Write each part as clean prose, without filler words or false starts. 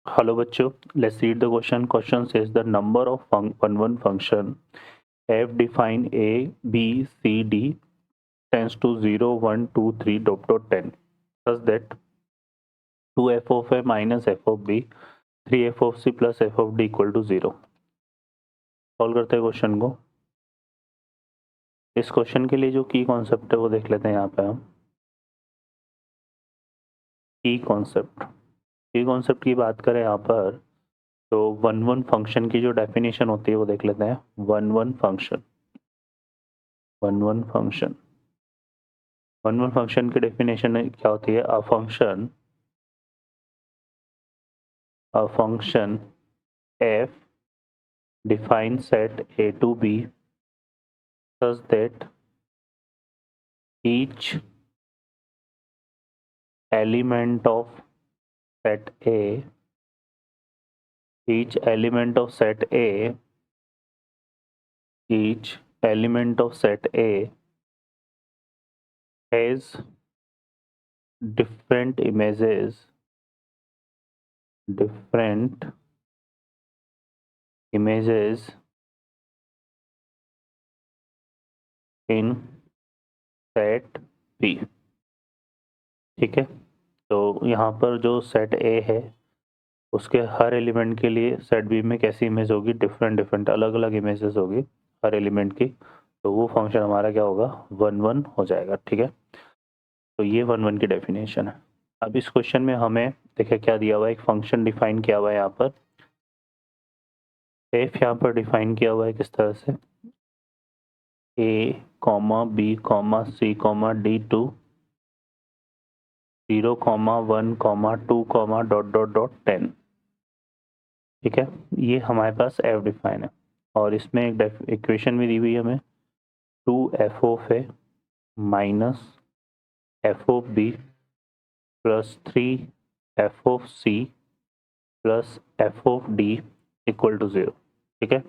Hello बच्चों, let's read the question. Question says the number of one function f define a b c d tends to 0 1 2 3 dot dot 10 such that 2 f of a minus f of b 3 f of c plus f of d equal to 0. Solve करते हैं question को। इस question के लिए जो की concept है वो देख लेते हैं यहाँ पे हम। की कॉन्सेप्ट की बात करें यहाँ पर तो वन फंक्शन की जो डेफिनेशन होती है वो देख लेते हैं। वन फंक्शन की डेफिनेशन क्या होती है? A function f define set a to b such that each element of set a each element of set a has different images in set b। ठीक है, तो यहाँ पर जो सेट ए है उसके हर एलिमेंट के लिए सेट बी में कैसी इमेज होगी? डिफरेंट अलग अलग इमेजेस होगी हर एलिमेंट की। तो वो फंक्शन हमारा क्या होगा? वन हो जाएगा। ठीक है, तो ये वन की डेफिनेशन है। अब इस क्वेश्चन में हमें देखिए क्या दिया हुआ है, एक फंक्शन डिफाइन किया हुआ है यहाँ पर। एफ यहाँ पर डिफाइन किया हुआ है किस तरह से? a comma B comma C comma D to 0 1 2 dot dot dot 10। ठीक है, ये हमारे पास एफ डिफाइन है और इसमें एक इक्वेशन भी दी हुई है हमें 2 F of A minus F of B plus 3 F of C plus F of D equal to 0। ठीक है,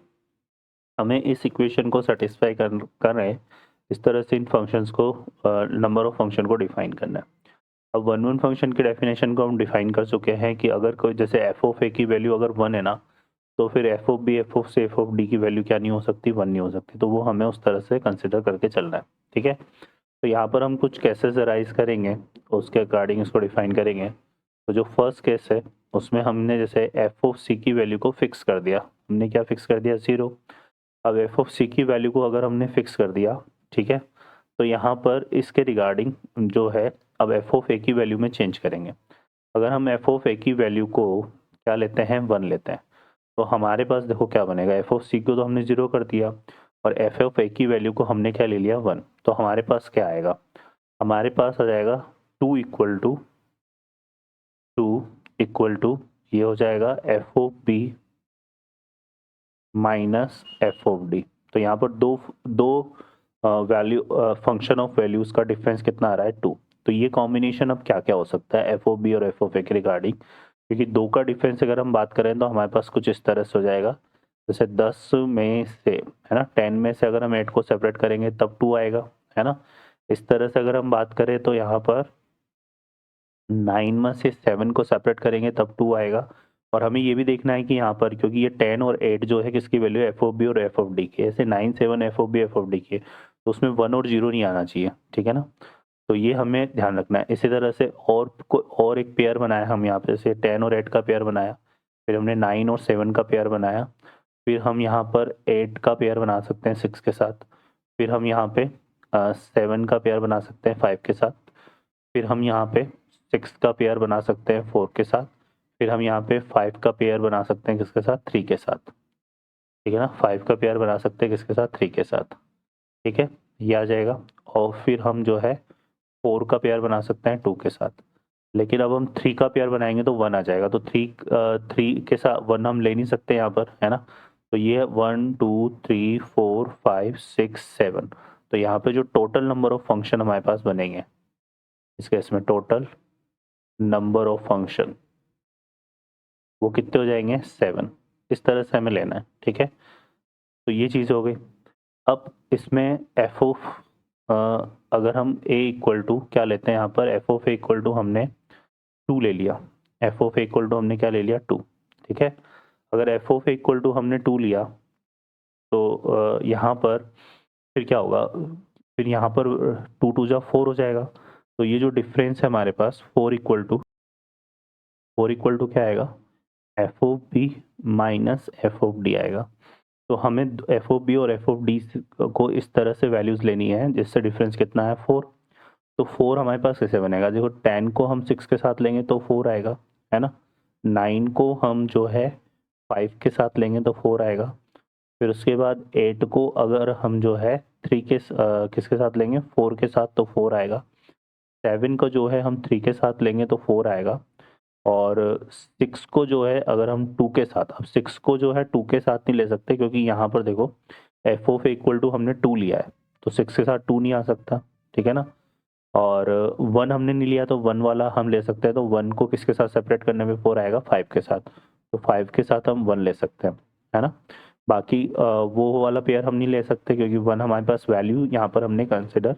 हमें इस इक्वेशन को सेटिस्फाई कर रहे हैं। इस तरह से इन फंक्शंस को नंबर ऑफ फंक्शन को डिफाइन करना है। अब वन फंक्शन की डेफिनेशन को हम डिफाइन कर चुके हैं कि अगर कोई जैसे एफ ऑफ ए की वैल्यू अगर 1 है ना, तो फिर F of B F of C F of D की वैल्यू क्या नहीं हो सकती? 1 नहीं हो सकती। तो वो हमें उस तरह से कंसिडर करके चलना है। ठीक है, तो यहाँ पर हम कुछ केसेस अराइज करेंगे, उसके अकॉर्डिंग इसको डिफाइन करेंगे। तो जो फर्स्ट केस है उसमें हमने जैसे एफ ऑफ सी की वैल्यू को फिक्स कर दिया। हमने क्या फिक्स कर दिया? 0। अब एफ ऑफ सी की वैल्यू को अगर हमने फिक्स कर दिया, ठीक है, तो यहाँ पर इसके रिगार्डिंग जो है अब एफ ऑफ ए की वैल्यू में चेंज करेंगे। अगर हम एफ ऑफ ए की वैल्यू को क्या लेते हैं? 1 लेते हैं, तो हमारे पास देखो क्या बनेगा। एफ ऑफ सी को तो हमने 0 कर दिया और एफ ऑफ ए की वैल्यू को हमने क्या ले लिया? 1। तो हमारे पास क्या आएगा? हमारे पास आ जाएगा 2 इक्वल टू ये हो जाएगा F of B minus F of D. तो यहाँ पर दो वैल्यू फंक्शन ऑफ वैल्यूज का डिफरेंस कितना आ रहा है? 2। तो ये कॉम्बिनेशन अब क्या क्या हो सकता है एफ ऑफ बी और एफ ऑफ ए के रिगार्डिंग? क्योंकि 2 का डिफरेंस अगर हम बात करें तो हमारे पास कुछ इस तरह से हो जाएगा, जैसे 10 में से है ना 10 में से अगर हम 8 को सेपरेट करेंगे तब 2 आएगा, है ना। इस तरह से अगर हम बात करें तो यहाँ पर 9 में से 7 को सेपरेट करेंगे तब 2 आएगा। और हमें ये भी देखना है कि यहाँ पर क्योंकि ये 10 और 8 जो है किसकी वैल्यू है? एफ ऑफ बी और एफ ऑफ डी की। ऐसे 9 7 F of B F of D की, तो उसमें 1 और 0 नहीं आना चाहिए। ठीक है ना, तो ये हमें ध्यान रखना है। इसी तरह से और एक पेयर बनाया हम यहाँ पे, जैसे 10 और 8 का पेयर बनाया, फिर हमने 9 और 7 का पेयर बनाया, फिर हम यहाँ पर 8 का पेयर बना सकते हैं 6 के साथ, फिर हम यहाँ पे 7 का पेयर बना सकते हैं 5 के साथ, फिर हम यहाँ पे 6 का पेयर बना सकते हैं 4 के साथ, फिर हम यहाँ पे 5 का पेयर बना सकते हैं किसके साथ? 3 के साथ। ठीक है ना, 5 का पेयर बना सकते हैं किसके साथ? 3 के साथ। ठीक है, ये आ जाएगा। और फिर हम जो है 4 का पेयर बना सकते हैं 2 के साथ। लेकिन अब हम 3 का पेयर बनाएंगे तो 1 आ जाएगा, तो 3 के साथ 1 हम ले नहीं सकते यहाँ पर, है ना। तो ये 1 2 3 4 5 6 7। तो यहाँ पे जो टोटल नंबर ऑफ फंक्शन हमारे पास बनेंगे इस केस में, टोटल नंबर ऑफ फंक्शन वो कितने हो जाएंगे? 7। इस तरह से हमें लेना है। ठीक है, तो ये चीज़ हो गई। अब इसमें एफ ऑफ अगर हम ए इक्वल टू क्या लेते हैं यहाँ पर? F of A equal to हमने 2 ले लिया। F of A equal to हमने क्या ले लिया 2, ठीक है। अगर F of A equal to हमने 2 लिया तो यहाँ पर फिर क्या होगा, फिर यहाँ पर 2 2 जा 4 हो जाएगा। तो ये जो डिफरेंस है हमारे पास 4 इक्वल टू क्या आएगा, F of B minus F of D आएगा। तो हमें एफ ऑफ बी और एफ ऑफ डी को इस तरह से वैल्यूज लेनी है जिससे डिफरेंस कितना है 4। तो 4 हमारे पास कैसे बनेगा, देखो 10 को हम 6 के साथ लेंगे तो 4 आएगा, है ना। 9 को हम जो है 5 के साथ लेंगे तो 4 आएगा। फिर उसके बाद 8 को अगर हम जो है 3 के किसके साथ लेंगे, 4 के साथ, तो 4 आएगा। 7 को जो है हम 3 के साथ लेंगे तो 4 आएगा। और 6 को जो है अगर हम 2 के साथ, अब 6 को जो है 2 के साथ नहीं ले सकते क्योंकि यहाँ पर देखो एफ ऑफ इक्वल टू हमने 2 लिया है तो 6 के साथ 2 नहीं आ सकता, ठीक है ना। और 1 हमने नहीं लिया तो 1 वाला हम ले सकते हैं, तो 1 को किसके साथ सेपरेट करने में 4 आएगा, 5 के साथ। तो 5 के साथ हम 1 ले सकते हैं, है ना। बाकी वो वाला पेयर हम नहीं ले सकते क्योंकि 1 हमारे पास वैल्यू यहाँ पर हमने कंसिडर,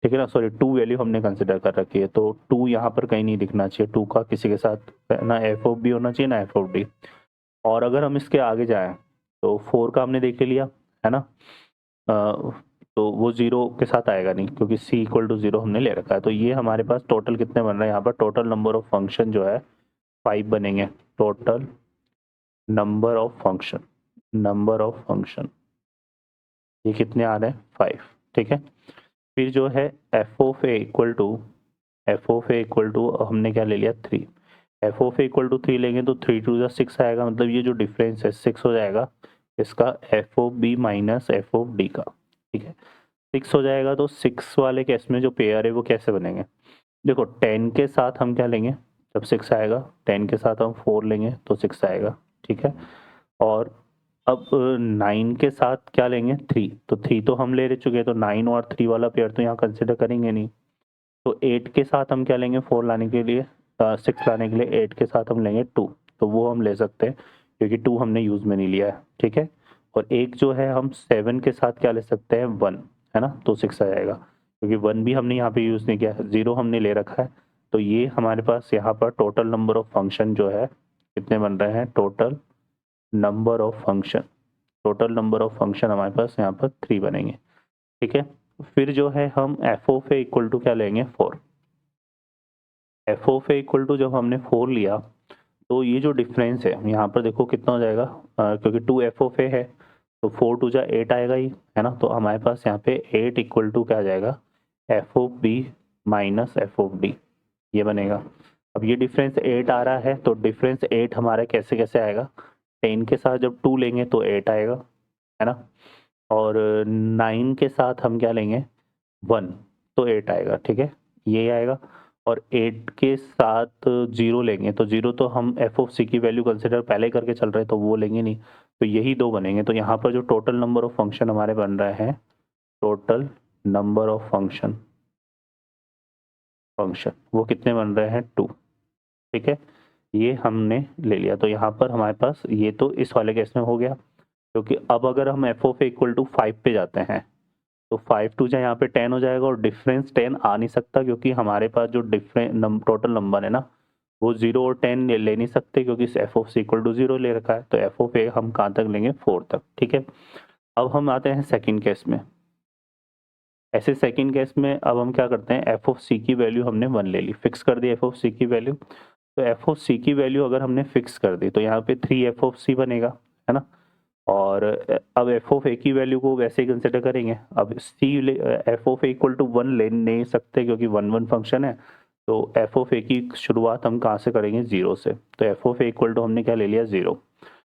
ठीक है ना, सॉरी 2 वैल्यू हमने कंसिडर कर रखी है, तो 2 यहाँ पर कहीं नहीं दिखना चाहिए, 2 का किसी के साथ ना एफ ऑफ बी होना चाहिए ना एफ ऑफ डी। और अगर हम इसके आगे जाएं तो 4 का हमने देख लिया, है ना। तो वो 0 के साथ आएगा नहीं क्योंकि c इक्वल टू 0 हमने ले रखा है। तो ये हमारे पास टोटल कितने बन रहे हैं, यहाँ पर टोटल नंबर ऑफ फंक्शन जो है 5 बनेंगे। टोटल नंबर ऑफ फंक्शन ये कितने आ रहे हैं 5, ठीक है। फिर जो है F of A equal to हमने क्या ले लिया 3। F of A equal to 3 लेंगे तो 3 2 जा 6 आएगा, मतलब ये जो डिफरेंस है 6 हो जाएगा इसका F of B minus F of D का, ठीक है। 6 हो जाएगा तो 6 वाले केस में जो पेयर है वो कैसे बनेंगे, देखो 10 के साथ हम क्या लेंगे, जब 6 आएगा 10 के साथ हम 4 लेंगे तो 6 आएगा, ठीक है। और अब 9 के साथ क्या लेंगे 3, तो 3 तो हम ले चुके हैं तो 9 और 3 वाला पेयर तो यहाँ कंसिडर करेंगे नहीं। तो 8 के साथ हम क्या लेंगे 4 लाने के लिए, 6 लाने के लिए 8 के साथ हम लेंगे 2, तो वो हम ले सकते हैं क्योंकि 2 हमने यूज में नहीं लिया है, ठीक है। और एक जो है हम 7 के साथ क्या ले सकते हैं 1, है ना, तो 6 आ जाएगा क्योंकि 1 भी हमने यहाँ पे यूज नहीं किया, 0 हमने ले रखा है। तो ये हमारे पास यहाँ पर टोटल नंबर ऑफ फंक्शन जो है कितने बन रहे हैं, टोटल नंबर ऑफ फंक्शन हमारे पास यहाँ पर 3 बनेंगे, ठीक है। फिर जो है हम F of A equal to क्या लेंगे 4। F of A equal to जब हमने 4 लिया तो ये जो डिफरेंस है यहाँ पर देखो कितना हो जाएगा, क्योंकि 2 एफ ऑफ ए है तो 4 2 जा 8 आएगा ही, है ना। तो हमारे पास यहाँ पे 8 इक्वल टू क्या आ जाएगा, F of B minus F of D, ये बनेगा। अब ये डिफरेंस 8 आ रहा है तो डिफरेंस 8 हमारा कैसे कैसे आएगा, 10 के साथ जब 2 लेंगे तो 8 आएगा, है ना। और 9 के साथ हम क्या लेंगे 1 तो 8 आएगा, ठीक है, ये आएगा। और 8 के साथ 0 लेंगे तो 0 तो हम एफ ऑफ सी की वैल्यू कंसिडर पहले ही करके चल रहे हैं तो वो लेंगे नहीं, तो यही 2 बनेंगे। तो यहाँ पर जो टोटल नंबर ऑफ फंक्शन हमारे बन रहे हैं, टोटल नंबर ऑफ फंक्शन वो कितने बन रहे हैं 2, ठीक है। ये हमने ले लिया तो यहाँ पर हमारे पास ये तो इस वाले केस में हो गया, क्योंकि अब अगर हम एफ ऑफ इक्वल टू 5 पे जाते हैं तो 5 2 जा यहाँ पे 10 हो जाएगा और डिफरेंस 10 आ नहीं सकता क्योंकि हमारे पास जो टोटल नंबर है ना वो 0 और 10 ले नहीं सकते क्योंकि F of C equal to 0 ले रखा है। तो एफ ऑफ ए हम कहाँ तक लेंगे 4 तक, ठीक है। अब हम आते हैं सेकंड केस में। ऐसे सेकंड केस में अब हम क्या करते हैं, एफ ऑफ सी की वैल्यू हमने 1 ले ली, फिक्स कर दी एफ ऑफ सी की वैल्यू। तो एफ ऑफ सी की वैल्यू अगर हमने फिक्स कर दी तो यहाँ पे 3 एफ ऑफ सी बनेगा, है ना। और अब एफ ऑफ ए की वैल्यू को वैसे ही कंसिडर करेंगे। अब C F of A equal to 1 ले नहीं सकते क्योंकि 1 1 फंक्शन है, तो एफ ऑफ ए की शुरुआत हम कहाँ से करेंगे 0 से। तो F of A equal to हमने क्या ले लिया 0।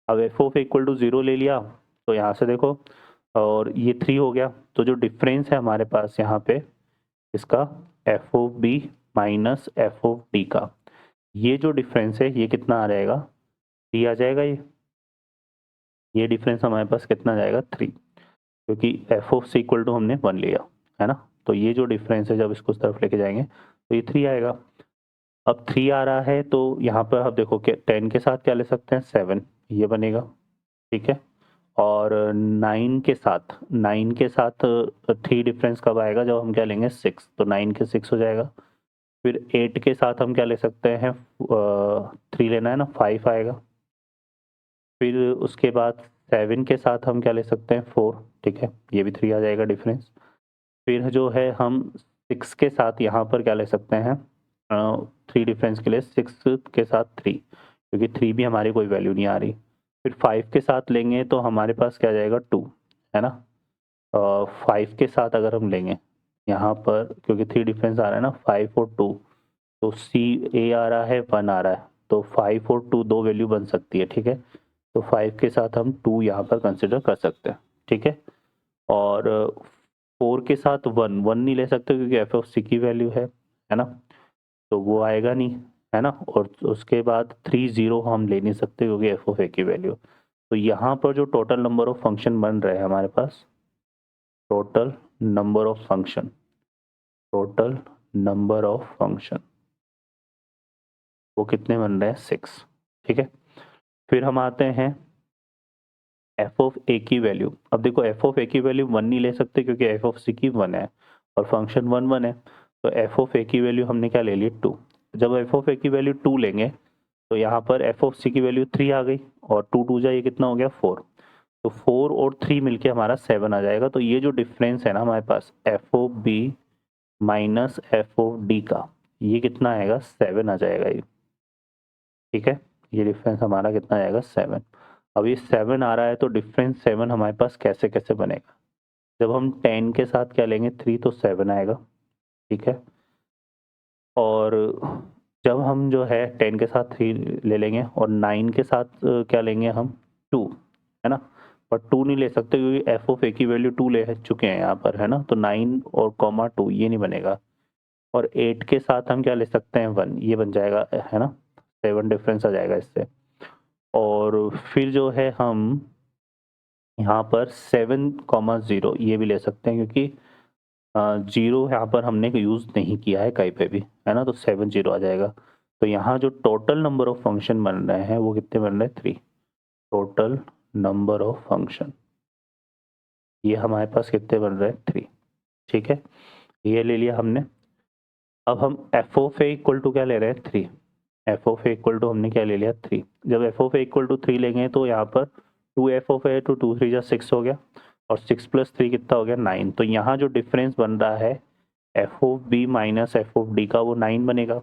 अब F of A equal to 0 ले लिया तो यहाँ से देखो और ये 3 हो गया, तो जो डिफरेंस है हमारे पास यहाँ पे इसका F of B minus F of D का, ये जो डिफरेंस है ये कितना आ जाएगा 3 आ जाएगा। ये डिफरेंस हमारे पास कितना जाएगा 3, क्योंकि F of C equal to हमने 1 लिया, है ना। तो ये जो डिफरेंस है जब इसको उस तरफ लेके जाएंगे तो ये 3 आएगा। अब 3 आ रहा है तो यहाँ पर आप देखो कि 10 के साथ क्या ले सकते हैं 7, ये बनेगा, ठीक है। और 9 के साथ 3 डिफरेंस कब आएगा, जब हम क्या लेंगे 6, तो 9 के 6 हो जाएगा। फिर 8 के साथ हम क्या ले सकते हैं, 3 लेना है ना, 5 आएगा। फिर उसके बाद 7 के साथ हम क्या ले सकते हैं, 4, ठीक है, ये भी 3 आ जाएगा डिफरेंस। फिर जो है हम 6 के साथ यहाँ पर क्या ले सकते हैं, 3 डिफरेंस के लिए 6 के साथ 3, क्योंकि 3 भी हमारी कोई वैल्यू नहीं आ रही। फिर 5 के साथ लेंगे तो हमारे पास क्या जाएगा, 2, है ना। 5 के साथ अगर हम लेंगे यहाँ पर, क्योंकि 3 डिफरेंस आ रहा है ना, 5 और 2, तो सी ए आ रहा है, 1 आ रहा है, तो 5 और 2 दो वैल्यू बन सकती है, ठीक है। तो 5 के साथ हम 2 यहाँ पर कंसिडर कर सकते हैं, ठीक है। और 4 के साथ 1 1 नहीं ले सकते क्योंकि एफ ऑफ सी की वैल्यू है ना, तो वो आएगा नहीं, है ना। और उसके बाद 3 0 हम ले नहीं सकते क्योंकि एफ ऑफ ए की वैल्यू। तो यहाँ पर जो टोटल नंबर ऑफ फंक्शन बन रहे हैं हमारे पास, total number of function, total number of function वो कितने बन रहे हैं, 6, ठीक है। फिर हम आते हैं एफ ऑफ ए की वैल्यू। अब देखो एफ ऑफ ए की वैल्यू 1 नहीं ले सकते क्योंकि एफ ऑफ सी की 1 है और फंक्शन 1 1 है, तो एफ ऑफ ए की वैल्यू हमने क्या ले ली, 2। जब एफ ऑफ ए की वैल्यू 2 लेंगे तो यहाँ पर एफ ऑफ सी की वैल्यू 3 आ गई और 2 2 जा, ये कितना हो गया, 4। तो 4 और 3 मिलके हमारा 7 आ जाएगा। तो ये जो डिफरेंस है ना हमारे पास F of B minus F of D का, ये कितना आएगा, 7 आ जाएगा ये, ठीक है। ये डिफरेंस हमारा कितना आएगा, 7। अब ये 7 आ रहा है तो डिफरेंस 7 हमारे पास कैसे कैसे बनेगा, जब हम 10 के साथ क्या लेंगे, 3, तो 7 आएगा, ठीक है। और जब हम जो है 10 के साथ 3 ले लेंगे और 9 के साथ क्या लेंगे हम, 2, है ना। पर 2 नहीं ले सकते क्योंकि एफ ऑफ ए की वैल्यू 2 ले चुके हैं यहाँ पर, है ना, तो 9 और कॉमा 2 ये नहीं बनेगा। और 8 के साथ हम क्या ले सकते हैं, 1, ये बन जाएगा, है ना, 7 डिफरेंस आ जाएगा इससे। और फिर जो है हम यहाँ पर 7, 0 ये भी ले सकते हैं क्योंकि 0 यहाँ पर हमने यूज़ नहीं किया है कहीं पे भी, है ना, तो 7 0 आ जाएगा। तो यहाँ जो टोटल नंबर ऑफ फंक्शन बन रहे हैं वो कितने बन रहे हैं, 3। टोटल नंबर ऑफ फंक्शन ये हमारे पास कितने बन रहे हैं, 3, ठीक है। ये ले लिया हमने। अब हम F of A equal to क्या ले रहे हैं, 3। F of A equal to हमने क्या ले लिया, 3। जब F of A equal to 3 लेंगे तो यहाँ पर 2 एफ ऑफ ए टू 2 3 जा 6 हो गया और 6 + 3 कितना हो गया, 9। तो यहाँ जो डिफरेंस बन रहा है F of B minus F of D का, वो 9 बनेगा।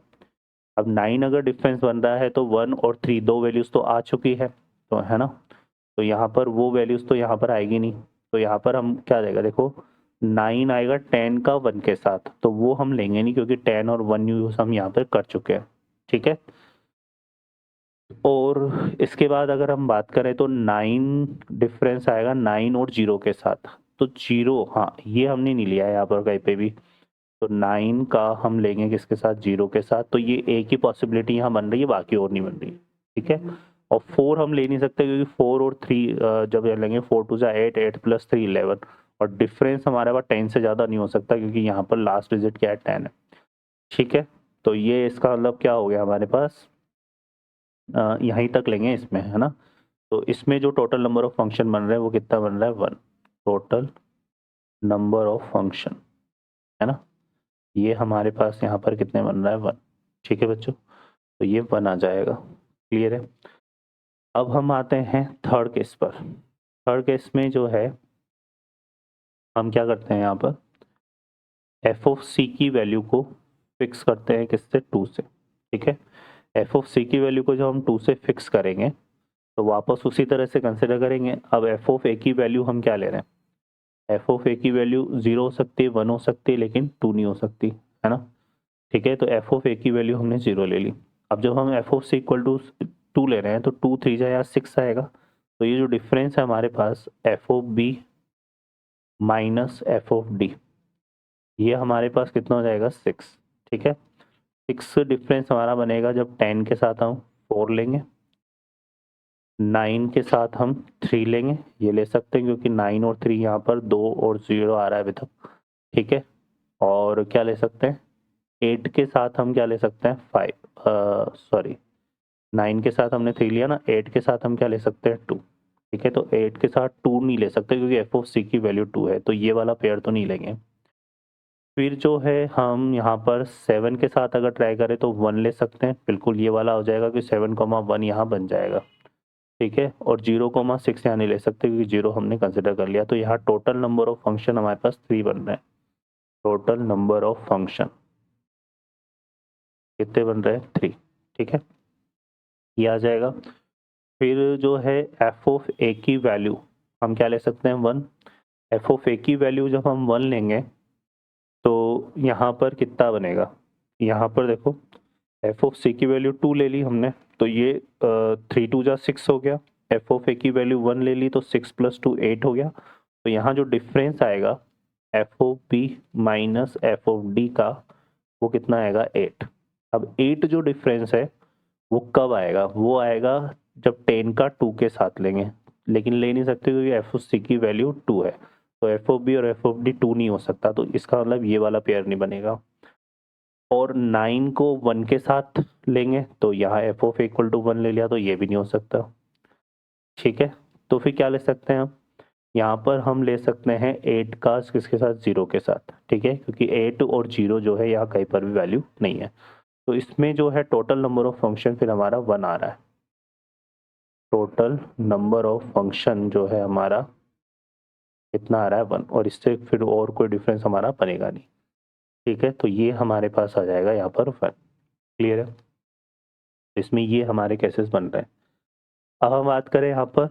अब 9 अगर डिफरेंस बन रहा है तो 1 और 3 दो वैल्यूज तो आ चुकी है, तो है ना, तो यहाँ पर वो वैल्यूज तो यहाँ पर आएगी नहीं। तो यहाँ पर हम क्या देगा, देखो 9 आएगा 10 का 1 के साथ, तो वो हम लेंगे नहीं क्योंकि 10 और 1 यूज हम यहाँ पर कर चुके हैं, ठीक है। और इसके बाद अगर हम बात करें तो 9 डिफरेंस आएगा 9 और 0 के साथ, तो 0, हाँ ये हमने नहीं लिया है यहाँ पर कहीं पे भी, तो 9 का हम लेंगे किसके साथ, 0 के साथ। तो ये एक ही पॉसिबिलिटी यहाँ बन रही है, बाकी और नहीं बन रही, ठीक है। और 4 हम ले नहीं सकते क्योंकि 4 और 3 जब लेंगे 4 2 जा 8, 8 + 3 11, और डिफरेंस हमारे पास 10 से ज़्यादा नहीं हो सकता क्योंकि यहाँ पर लास्ट डिजिट क्या है, 10 है, ठीक है। तो ये इसका मतलब क्या हो गया हमारे पास, यहीं तक लेंगे इसमें, है ना। तो इसमें जो टोटल नंबर ऑफ फंक्शन बन रहे हैं वो कितना बन रहा है, 1। टोटल नंबर ऑफ फंक्शन, है ना, ये हमारे पास यहाँ पर कितने बन रहा है, 1, ठीक है बच्चों। तो ये 1 आ जाएगा, क्लियर है। अब हम आते हैं थर्ड केस पर। थर्ड केस में जो है हम क्या करते हैं, यहाँ पर एफ ऑफ सी की वैल्यू को फिक्स करते हैं किससे, 2 से, ठीक है। एफ ऑफ सी की वैल्यू को जब हम 2 से फिक्स करेंगे तो वापस उसी तरह से कंसिडर करेंगे। अब एफ ऑफ ए की वैल्यू हम क्या ले रहे हैं, एफ ऑफ ए की वैल्यू 0 हो सकती है, 1 हो सकती है, लेकिन 2 नहीं हो सकती, है ना, ठीक है। तो एफ ऑफ ए की वैल्यू हमने 0 ले ली। अब जब हम F of C equal to 2 ले रहे हैं तो 2 3 जा या 6 आएगा। तो ये जो डिफरेंस है हमारे पास F of B minus F of D, ये हमारे पास कितना हो जाएगा, 6, ठीक है। 6 डिफरेंस हमारा बनेगा जब 10 के साथ हम 4 लेंगे, 9 के साथ हम 3 लेंगे, ये ले सकते हैं क्योंकि 9 और 3 यहाँ पर 2 और 0 आ रहा है अभी तक, ठीक है। और क्या ले सकते हैं, 8 के साथ हम क्या ले सकते हैं, 5, सॉरी 9 के साथ हमने 3 लिया ना, 8 के साथ हम क्या ले सकते हैं, 2, ठीक है। तो 8 के साथ 2 नहीं ले सकते क्योंकि एफ ऑफ सी की वैल्यू 2 है, तो ये वाला पेयर तो नहीं लेंगे। फिर जो है हम यहाँ पर 7 के साथ अगर ट्राई करें तो 1 ले सकते हैं, बिल्कुल ये वाला हो जाएगा कि 7,1 यहाँ बन जाएगा, ठीक है। और 0,6 यहाँ नहीं ले सकते क्योंकि 0 हमने कंसिडर कर लिया। तो यहाँ टोटल नंबर ऑफ फंक्शन हमारे पास 3 बन रहे हैं। टोटल नंबर ऑफ फंक्शन कितने बन रहे हैं? 3, ठीक है, ये आ जाएगा। फिर जो है एफ ऑफ ए की वैल्यू हम क्या ले सकते हैं? 1। एफ ऑफ ए की वैल्यू जब हम 1 लेंगे तो यहाँ पर कितना बनेगा? यहाँ पर देखो एफ ऑफ सी की वैल्यू 2 ले ली हमने, तो ये 3 2 जा 6 हो गया। एफ ऑफ ए की वैल्यू 1 ले ली तो 6 + 2 8 हो गया। तो यहाँ जो डिफरेंस आएगा F of B minus F of D का, वो कितना आएगा? 8। अब 8 जो डिफरेंस है वो कब आएगा? वो आएगा जब 10 का 2 के साथ लेंगे, लेकिन ले नहीं सकते क्योंकि एफ ऑफ सी की वैल्यू 2 है। तो एफ ऑफ बी और एफ ऑफ डी 2 नहीं हो सकता, तो इसका मतलब ये वाला पेयर नहीं बनेगा। और 9 को 1 के साथ लेंगे तो यहाँ एफ ऑफ इक्वल टू 1 ले लिया, तो ये भी नहीं हो सकता, ठीक है। तो फिर क्या ले सकते हैं हम? यहाँ पर हम ले सकते हैं 8 का किसके साथ? 0 के साथ, ठीक है, क्योंकि 8 और 0 जो है यहाँ कहीं पर भी वैल्यू नहीं है। तो इसमें जो है टोटल नंबर ऑफ फंक्शन फिर हमारा 1 आ रहा है। टोटल नंबर ऑफ फंक्शन जो है हमारा कितना आ रहा है? 1। और इससे फिर और कोई डिफरेंस हमारा बनेगा नहीं, ठीक है। तो ये हमारे पास आ जाएगा यहाँ पर 1। क्लियर है? इसमें ये हमारे केसेस बन रहे हैं। अब हम बात करें यहाँ पर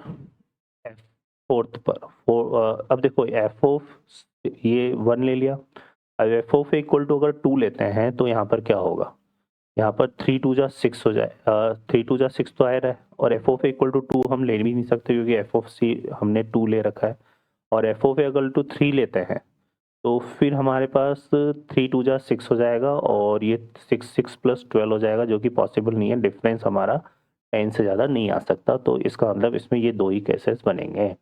फोर्थ पर। अब देखो एफ ऑफ ये 1 ले लिया। अब एफ ऑफ इक्वल टू अगर 2 लेते हैं तो यहाँ पर क्या होगा? यहाँ पर 3 2 जा 6 हो जाए, 3 2 जा 6 तो आ रहा है। और एफ ऑफ इक्वल टू 2 हम ले भी नहीं सकते क्योंकि एफ ऑफ सी हमने 2 ले रखा है। और एफ ऑफ इक्वल टू 3 लेते हैं तो फिर हमारे पास 3 2 जा 6 हो जाएगा और ये 6 + 12 हो जाएगा, जो कि पॉसिबल नहीं है। डिफरेंस हमारा 10 से ज़्यादा नहीं आ सकता, तो इसका मतलब इसमें ये 2 ही केसेस बनेंगे।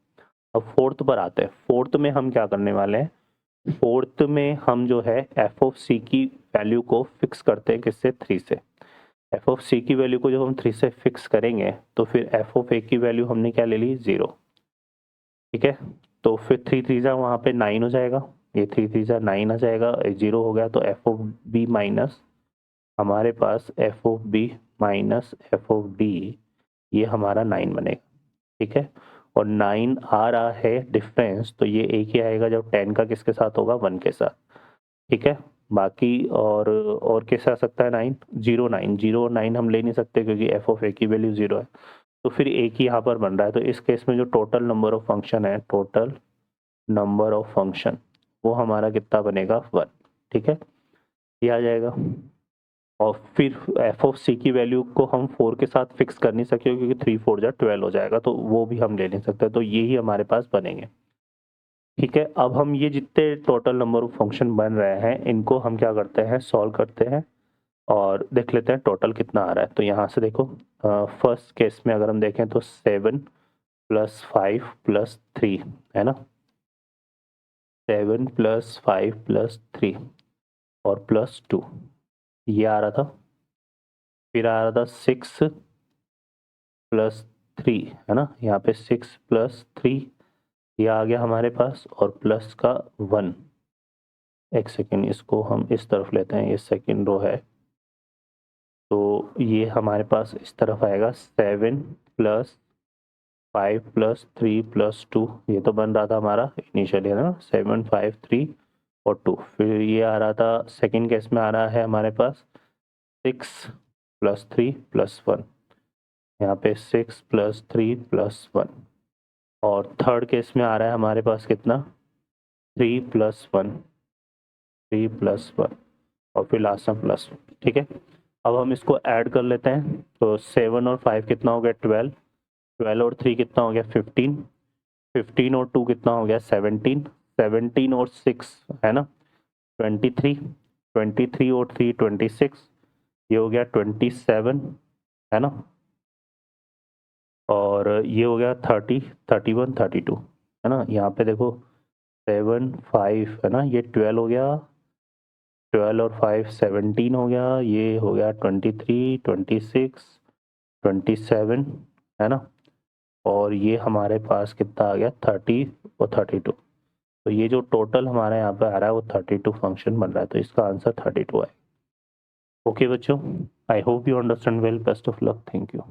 अब फोर्थ पर आते हैं। फोर्थ में हम क्या करने वाले हैं? फोर्थ में हम जो है एफ ऑफ सी की वैल्यू को फिक्स करते हैं किससे? 3 से। एफ ऑफ सी की वैल्यू को जब हम 3 से फिक्स करेंगे तो फिर एफ ऑफ ए की वैल्यू हमने क्या ले ली? 0, ठीक है। तो फिर 3 3 जा वहाँ पे 9 हो जाएगा, ये 3 3 जा 9 आ जाएगा, 0 हो गया। तो एफ ऑफ बी माइनस हमारे पास F of B minus F of D, ये हमारा 9 बनेगा, ठीक है। और 9 आ रहा है डिफरेंस, तो ये एक ही आएगा जब 10 का किसके साथ होगा? 1 के साथ, ठीक है। बाकी और कैसे आ सकता है? 9 0 9 0 और 9 हम ले नहीं सकते क्योंकि एफ ऑफ ए की वैल्यू 0 है, तो फिर एक ही यहाँ पर बन रहा है। तो इस केस में जो टोटल नंबर ऑफ फंक्शन है, टोटल नंबर ऑफ फंक्शन, वो हमारा कितना बनेगा? 1, ठीक है, ये आ जाएगा। और फिर एफ ऑफ सी की वैल्यू को हम 4 के साथ फिक्स कर नहीं सकते क्योंकि 3 4 जा 12 हो जाएगा, तो वो भी हम ले नहीं सकते। तो ये ही हमारे पास बनेंगे, ठीक है। अब हम ये जितने टोटल नंबर ऑफ फंक्शन बन रहे हैं इनको हम क्या करते हैं? सॉल्व करते हैं और देख लेते हैं टोटल कितना आ रहा है। तो यहाँ से देखो फर्स्ट केस में अगर हम देखें तो 7 + 5 + 3 है ना, 7 + 5 + 3 और +2 ये आ रहा था। फिर आ रहा था 6 + 3 है ना, यहाँ पे 6 + 3 ये आ गया हमारे पास, और प्लस का 1। एक सेकेंड, इसको हम इस तरफ लेते हैं, ये सेकेंड रो है, तो ये हमारे पास इस तरफ आएगा 7 + 5 + 3 + 2, ये तो बन रहा था हमारा इनिशियली है ना, 7 5 3 और 2। फिर ये आ रहा था सेकंड केस में आ रहा है हमारे पास 6 + 3 + 1, यहाँ पे 6 + 3 + 1। और थर्ड केस में आ रहा है हमारे पास कितना? 3 + 1, 3 + 1 और फिर लास्ट में +1, ठीक है। अब हम इसको ऐड कर लेते हैं, तो 7 और 5 कितना हो गया? 12, 12 और 3 कितना हो गया? 15, 15 और 2 कितना हो गया? 17, 17 और 6 है ना 23, 23 और 3 26, ये हो गया 27 है ना, और ये हो गया 30 31 32 है ना। यहाँ पे देखो 7 5 है ना, ये 12 हो गया, 12 और 5 17 हो गया, ये हो गया 23 26 27 है ना, और ये हमारे पास कितना आ गया? 30 और 32। तो ये जो टोटल हमारे यहाँ पे आ रहा है वो 32 फंक्शन बन रहा है, तो इसका आंसर 32 है। ओके बच्चों, I hope you understand well, best of luck, thank you.